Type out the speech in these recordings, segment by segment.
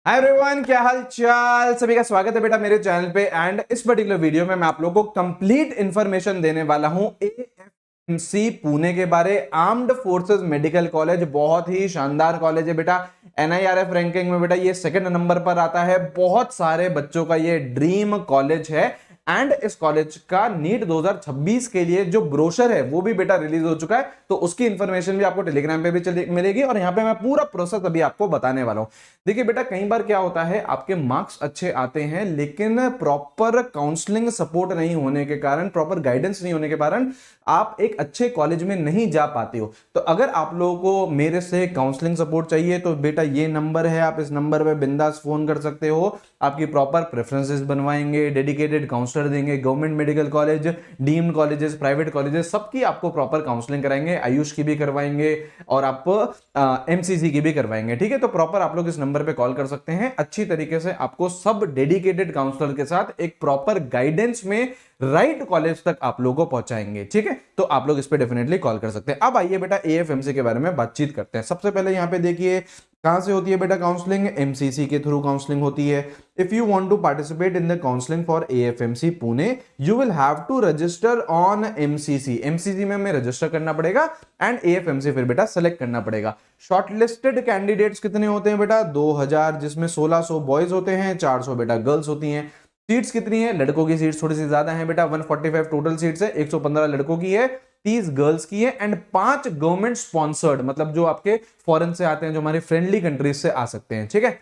Hi everyone, क्या हाल चाल। सभी का स्वागत है बेटा मेरे चैनल पे। एंड इस पर्टिकुलर वीडियो में मैं आप लोगों को कंप्लीट इंफॉर्मेशन देने वाला हूं एएफएमसी पुणे के बारे। आर्म्ड फोर्सेस मेडिकल कॉलेज बहुत ही शानदार कॉलेज है बेटा। एनआईआरएफ रैंकिंग में बेटा ये सेकंड नंबर पर आता है। बहुत सारे बच्चों का ये ड्रीम कॉलेज है। एंड इस कॉलेज का नीट 2026 के लिए जो ब्रोशर है वो भी बेटा रिलीज हो चुका है, तो उसकी इंफॉर्मेशन भी आपको टेलीग्राम पे भी मिलेगी। और यहां पे मैं पूरा प्रोसेस अभी आपको बताने वाला हूं। देखिए बेटा, कई बार क्या होता है, आपके मार्क्स अच्छे आते हैं लेकिन प्रॉपर काउंसलिंग सपोर्ट नहीं होने के कारण, प्रॉपर गाइडेंस नहीं होने के कारण आप एक अच्छे कॉलेज में नहीं जा पाते हो। तो अगर आप लोगों को मेरे से काउंसलिंग सपोर्ट चाहिए तो बेटा ये नंबर है, आप इस नंबर पे बिंदास फोन कर सकते हो। आपकी प्रॉपर प्रेफरेंसेस बनवाएंगे, डेडिकेटेड काउंसलर देंगे। Government medical college, deemed colleges, private colleges, सबकी आपको प्रॉपर काउंसलिंग कराएंगे। आयुष की भी करवाएंगे और आप एमसीसी की भी करवाएंगे। ठीक है, तो प्रॉपर आप लोग इस नंबर पे कॉल कर सकते हैं। अच्छी तरीके से आपको सब डेडिकेटेड काउंसलर के साथ एक प्रॉपर गाइडेंस में राइट कॉलेज तक आप लोगों को पहुंचाएंगे। ठीक है, तो आप लोग इस पे डेफिनेटली कॉल कर सकते हैं। अब आइए बेटा एएफएमसी के बारे में बातचीत करते हैं। सबसे पहले यहां पे देखिए कहां से होती है बेटा काउंसलिंग। एमसीसी के थ्रू काउंसलिंग होती है। If you want to participate in the counselling for AFMC Pune you will have to register on MCC. MCC में हमें रजिस्टर करना पड़ेगा एंड एएफएमसी फिर बेटा सेलेक्ट करना पड़ेगा। शॉर्टलिस्टेड कैंडिडेट्स कितने होते हैं बेटा? 2000, जिसमें 1600 बॉयज होते हैं, 400 बेटा गर्ल्स होती हैं। सीट्स कितनी है? लड़कों की सीट्स थोड़ी सी ज्यादा है बेटा, 145 टोटल सीट्स है। 115 लड़कों की है, 30 गर्ल्स की है एंड 5 गवर्नमेंट स्पॉन्सर्ड, मतलब जो आपके फॉरेन से आते हैं, जो हमारी फ्रेंडली कंट्रीज से आ सकते हैं। ठीक है,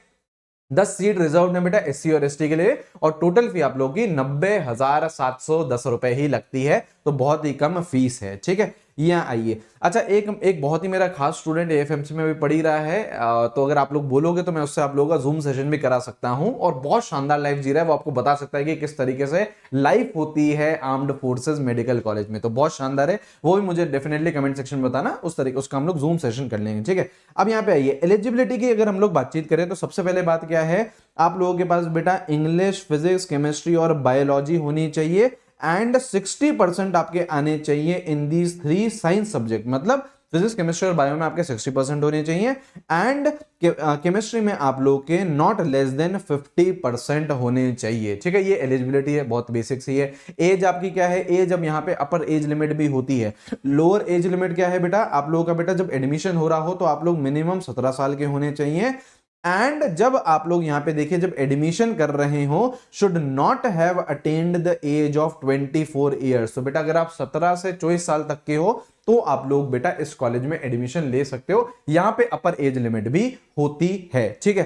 10 सीट रिजर्व है बेटा एससी और एसटी के लिए। और टोटल फी आप लोगों की 90,710 रुपए ही लगती है, तो बहुत ही कम फीस है। ठीक है, यहाँ आइए। अच्छा, एक बहुत ही मेरा खास स्टूडेंट एएफएमसी में भी पढ़ ही रहा है, तो अगर आप लोग बोलोगे तो मैं उससे आप लोगों का जूम सेशन भी करा सकता हूं। और बहुत शानदार लाइफ जी रहा है, वो आपको बता सकता है कि किस तरीके से लाइफ होती है आर्म्ड फोर्सेस मेडिकल कॉलेज में। तो बहुत शानदार है, वो भी मुझे डेफिनेटली कमेंट सेक्शन में बताना, उस तरीके उसका हम लोग जूम सेशन कर लेंगे। ठीक है, अब यहाँ पे आइए एलिजिबिलिटी की अगर हम लोग बातचीत करें तो सबसे पहले बात क्या है, आप लोगों के पास बेटा इंग्लिश, फिजिक्स, केमिस्ट्री और बायोलॉजी होनी चाहिए एंड 60% आपके आने चाहिए इन दीज 3 साइंस सब्जेक्ट। मतलब फिजिक्स, केमिस्ट्री और बायो में आपके 60% होने चाहिए एंड केमिस्ट्री में आप लोग के नॉट लेस देन 50% होने चाहिए। ठीक है, ये एलिजिबिलिटी है, बहुत बेसिक सी है। एज आपकी क्या है? एज अब यहाँ पे अपर एज लिमिट भी होती है। लोअर एज लिमिट क्या है बेटा? आप लोगों का बेटा जब एडमिशन हो रहा हो तो आप लोग मिनिमम 17 साल के होने चाहिए। एंड जब आप लोग यहां पे देखिए, जब एडमिशन कर रहे हो, should not have attend the age of 24 years. तो बेटा अगर आप 17 से 24 साल तक के हो तो आप लोग बेटा इस कॉलेज में एडमिशन ले सकते हो। यहां पे अपर एज लिमिट भी होती है। ठीक है,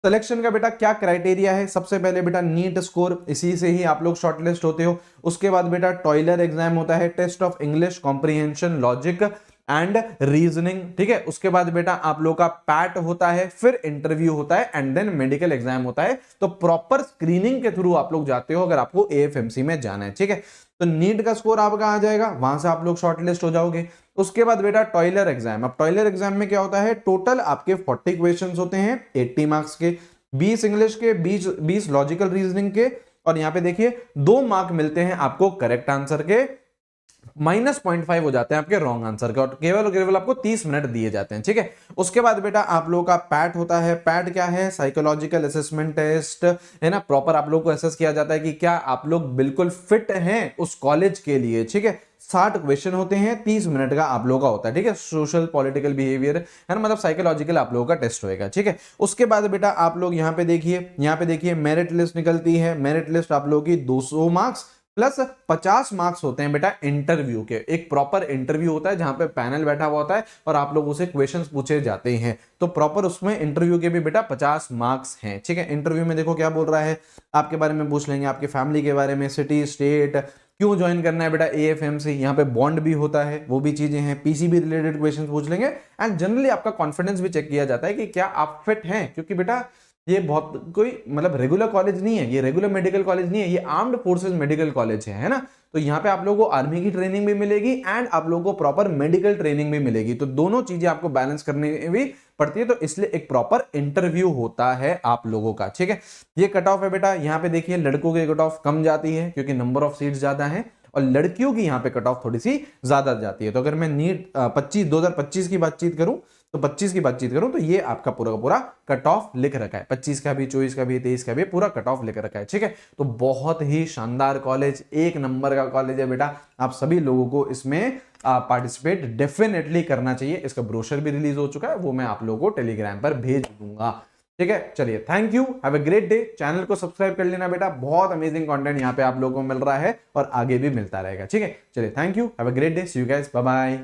सिलेक्शन का बेटा क्या क्राइटेरिया है? सबसे पहले बेटा नीट स्कोर, इसी से ही आप लोग शॉर्टलिस्ट होते हो। उसके बाद बेटा टॉयलर एग्जाम होता है, test of English comprehension, logic and reasoning. ठीक है, उसके बाद बेटा आप लोग का पैट होता है, फिर इंटरव्यू होता है एंड देन मेडिकल एग्जाम होता है। तो प्रॉपर स्क्रीनिंग के थ्रू आप लोग जाते हो अगर आपको एएफएमसी में जाना है। ठीक है, तो नीट का स्कोर आपका आ जाएगा, वहां से आप लोग शॉर्टलिस्ट हो जाओगे। उसके बाद बेटा टॉयलर एग्जाम। अब टॉयलर एग्जाम में क्या होता है, टोटल आपके 40 क्वेश्चंस होते हैं 80 मार्क्स के, 20 इंग्लिश के, 20 लॉजिकल रीजनिंग के। और यहां पे देखिए 2 मार्क मिलते हैं आपको करेक्ट आंसर के, -0.5 हो जाते हैं आपके रॉन्ग आंसर के, और केवल आपको 30 मिनट दिए जाते हैं। ठीक है, उसके बाद बेटा आप लोगों का पैट होता है। पैट क्या है? साइकोलॉजिकल असेसमेंट टेस्ट है ना। प्रॉपर आप लोगों को असेस किया जाता है कि क्या आप लोग बिल्कुल फिट हैं उस कॉलेज के लिए। ठीक है, 60 क्वेश्चन होते हैं, 30 मिनट का आप लोगों का होता है। ठीक है, सोशल पॉलिटिकल बिहेवियर है ना, मतलब साइकोलॉजिकल आप लोगों का टेस्ट होएगा। ठीक है, उसके बाद बेटा आप लोग यहाँ पे देखिए मेरिट लिस्ट निकलती है। मेरिट लिस्ट आप लोगों की 200 मार्क्स प्लस 50 मार्क्स होते हैं बेटा इंटरव्यू के। एक प्रॉपर इंटरव्यू होता है जहां पे पैनल बैठा हुआ होता है और आप लोगों से क्वेश्चंस पूछे जाते हैं। तो प्रॉपर उसमें इंटरव्यू के भी बेटा 50 मार्क्स हैं। ठीक है, इंटरव्यू में देखो क्या बोल रहा है, आपके बारे में पूछ लेंगे, आपके फैमिली के बारे में, सिटी, स्टेट, क्यों ज्वाइन करना है बेटा एएफएमसी। यहाँ पे बॉन्ड भी होता है, वो भी चीजें हैं। पीसीबी रिलेटेड क्वेश्चन पूछ लेंगे एंड जनरली आपका कॉन्फिडेंस भी चेक किया जाता है कि क्या आप फिट हैं, क्योंकि बेटा ये बहुत कोई मतलब रेगुलर कॉलेज नहीं है, ये रेगुलर मेडिकल कॉलेज नहीं है, ये आर्म्ड फोर्सेस मेडिकल कॉलेज है ना। तो यहाँ पे आप लोगों को आर्मी की ट्रेनिंग भी मिलेगी एंड आप लोगों को प्रॉपर मेडिकल ट्रेनिंग भी मिलेगी। तो दोनों चीजें आपको बैलेंस करनी भी पड़ती है, तो इसलिए एक प्रॉपर इंटरव्यू होता है आप लोगों का। ठीक है, ये कट ऑफ है बेटा। यहाँ पे देखिए लड़कों की कट ऑफ कम जाती है क्योंकि नंबर ऑफ सीट्स ज्यादा है, और लड़कियों की यहाँ पे कट ऑफ थोड़ी सी ज्यादा जाती है। तो अगर मैं नीट 2025 की बातचीत करूं तो 25 की बातचीत करूं तो ये आपका पूरा का पूरा कट ऑफ लिख रखा है, 25 का भी, 24 का भी, 23 का भी पूरा कट ऑफ लिख रखा है, ठीक है। तो बहुत ही शानदार कॉलेज, एक नंबर का कॉलेज है बेटा, आप सभी लोगों को इसमें पार्टिसिपेट डेफिनेटली करना चाहिए। इसका ब्रोशर भी रिलीज हो चुका है, वो मैं आप लोगों को टेलीग्राम पर भेज दूंगा, ठीक है। चलिए, thank you, have a great day. Channel को सब्सक्राइब कर लेना बेटा, बहुत अमेजिंग कंटेंट यहाँ पे आप लोगों को मिल रहा है और आगे भी मिलता रहेगा, ठीक है। चलिए, thank you, have a great day, see you guys, bye bye.